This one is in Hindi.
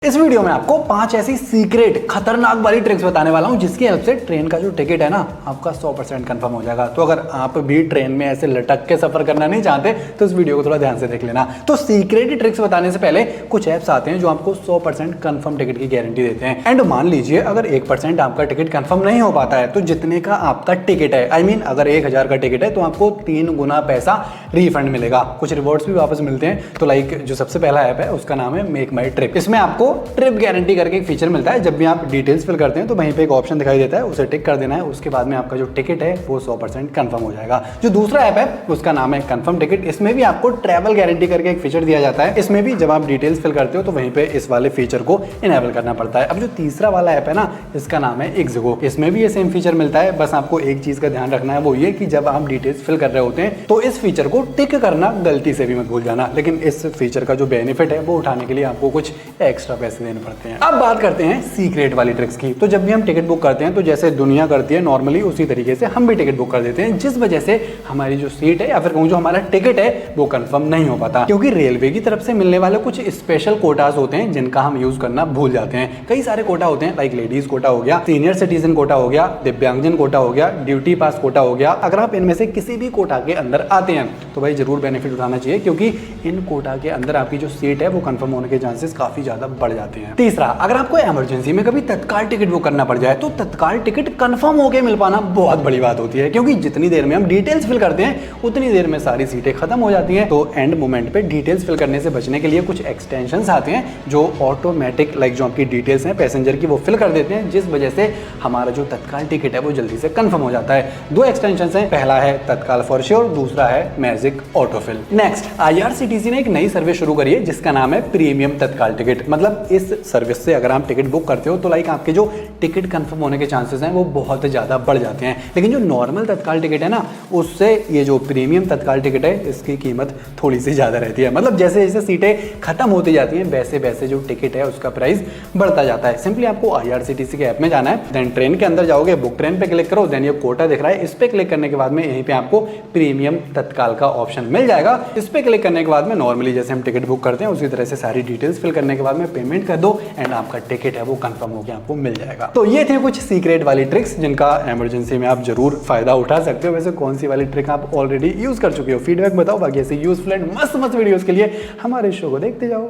इस वीडियो में आपको 5 ऐसी सीक्रेट खतरनाक वाली ट्रिक्स बताने वाला हूं जिसकी हेल्प से ट्रेन का जो टिकट है ना आपका 100% कंफर्म हो जाएगा। तो अगर आप भी ट्रेन में ऐसे लटक के सफर करना नहीं चाहते तो इस वीडियो को थोड़ा ध्यान से देख लेना। तो सीक्रेट ट्रिक्स बताने से पहले कुछ ऐप्स आते हैं जो आपको 100% कंफर्म टिकट की गारंटी देते हैं। एंड मान लीजिए अगर 1% आपका टिकट कंफर्म नहीं हो पाता है तो जितने का आपका टिकट है अगर 1000 का टिकट है तो आपको 3 गुना पैसा रिफंड मिलेगा। कुछ रिवॉर्ड्स भी वापस मिलते हैं। तो लाइक जो सबसे पहला ऐप है उसका नाम है मेक माई ट्रिप। इसमें आपको ट्रिप गारंटी करके एक फीचर मिलता है। जब भी आप डिटेल्स फिल करते हैं तो वहीं पे एक ऑप्शन दिखाई देता है, उसे टिक कर देना है। उसके बाद में आपका जो टिकट है वो 100% कंफर्म हो जाएगा। जो दूसरा ऐप है उसका नाम है कंफर्म टिकट। इसमें भी आपको ट्रैवल गारंटी करके एक फीचर दिया जाता है। इसमें भी जब आप डिटेल्स फिल करते हो तो वहीं पे इस वाले फीचर को इनेबल करना पड़ता है। अब जो तीसरा वाला ऐप है ना इसका नाम है इक्सगो। इसमें भी ये सेम फीचर मिलता है। बस आपको एक चीज का ध्यान रखना है, वो ये कि जब आप डिटेल्स फिल कर रहे होते हैं तो इस फीचर को टिक करना गलती से भी मत भूल जाना। लेकिन इस फीचर का जो बेनिफिट है वो उठाने के लिए आपको कुछ एक्स्ट्रा पैसे देने पड़ते हैं। अब बात करते हैं सीक्रेट वाली ट्रिक्स की। तो जब भी हम टिकट बुक करते हैं तो जैसे दुनिया करती है नॉर्मली उसी तरीके से हम भी टिकट बुक कर देते हैं, जिस वजह से हमारी जो सीट है या फिर कहूं जो हमारा टिकट है वो कंफर्म नहीं हो पाता, क्योंकि रेलवे की तरफ से मिलने वाले कुछ स्पेशल कोटास होते हैं जिनका हम यूज करना भूल जाते हैं। कई सारे कोटा होते हैं, लाइक लेडीज कोटा हो गया, सीनियर सिटीजन कोटा हो गया, दिव्यांगजन कोटा हो गया, ड्यूटी पास कोटा हो गया। अगर आप इनमें से किसी भी कोटा के अंदर आते हैं तो भाई जरूर बेनिफिट उठाना चाहिए, क्योंकि इन कोटा के अंदर आपकी जो सीट है वो कंफर्म होने के चांसेस काफी ज्यादा बढ़ जाते हैं। तीसरा, अगर आपको इमरजेंसी में कभी तत्काल टिकट बुक करना पड़ जाए तो तत्काल टिकट कंफर्म होकर मिल पाना बहुत बड़ी बात होती है, क्योंकि जितनी देर में हम डिटेल्स फिल करते हैं उतनी देर में सारी सीटें खत्म हो जाती हैं। तो एंड मोमेंट पे डिटेल्स फिल करने से बचने के लिए कुछ एक्सटेंशंस आते हैं जो ऑटोमेटिक लाइक जो आपकी डिटेल्स हैं पैसेंजर की वो फिल कर देते हैं, जिस वजह से हमारा जो तत्काल टिकट है वो जल्दी से कंफर्म हो जाता है। 2 एक्सटेंशंस हैं, पहला है तत्काल फॉर श्योर, दूसरा है मैजिक ऑटोफिल। नेक्स्ट, आईआरसीटीसी ने एक नई सर्विस शुरू करी है जिसका नाम है प्रीमियम तत्काल टिकट। मतलब इस सर्विस से अगर आप टिकट बुक करते हो तो लाइक आपके जो टिकट कंफर्म होने के चांसेस हैं वो बहुत ज़्यादा बढ़ जाते हैं। लेकिन जो नॉर्मल तत्काल टिकट है ना उससे ये जो प्रीमियम तत्काल टिकट है इसकी कीमत थोड़ी सी ज़्यादा रहती है। मतलब जैसे जैसे सीटें खत्म होती जाती हैं वैसे वैसे जो टिकट है उसका प्राइस बढ़ता जाता है। सिंपली आपको आईआरसीटीसी के ऐप में जाना है, देन ट्रेन के अंदर जाओगे, बुक ट्रेन पे क्लिक करो, देन ये कोटा दिख रहा है, इस पे क्लिक करने के बाद में यहीं पे आपको प्रीमियम तत्काल का ऑप्शन मिल जाएगा। इस पे क्लिक करने के बाद में नॉर्मली जैसे हम टिकट बुक करते हैं उसी तरह से सारी डिटेल्स फिल करने के बाद में पेमेंट कर दो एंड आपका टिकट है वो कंफर्म होकर आपको मिल जाएगा। तो ये थे कुछ सीक्रेट वाली ट्रिक्स जिनका इमरजेंसी में आप जरूर फायदा उठा सकते हो। वैसे कौन सी वाली ट्रिक आप ऑलरेडी यूज कर चुके हो, फीडबैक बताओ। बाकी ऐसे यूजफुल एंड मस्त वीडियोस के लिए हमारे शो को देखते जाओ।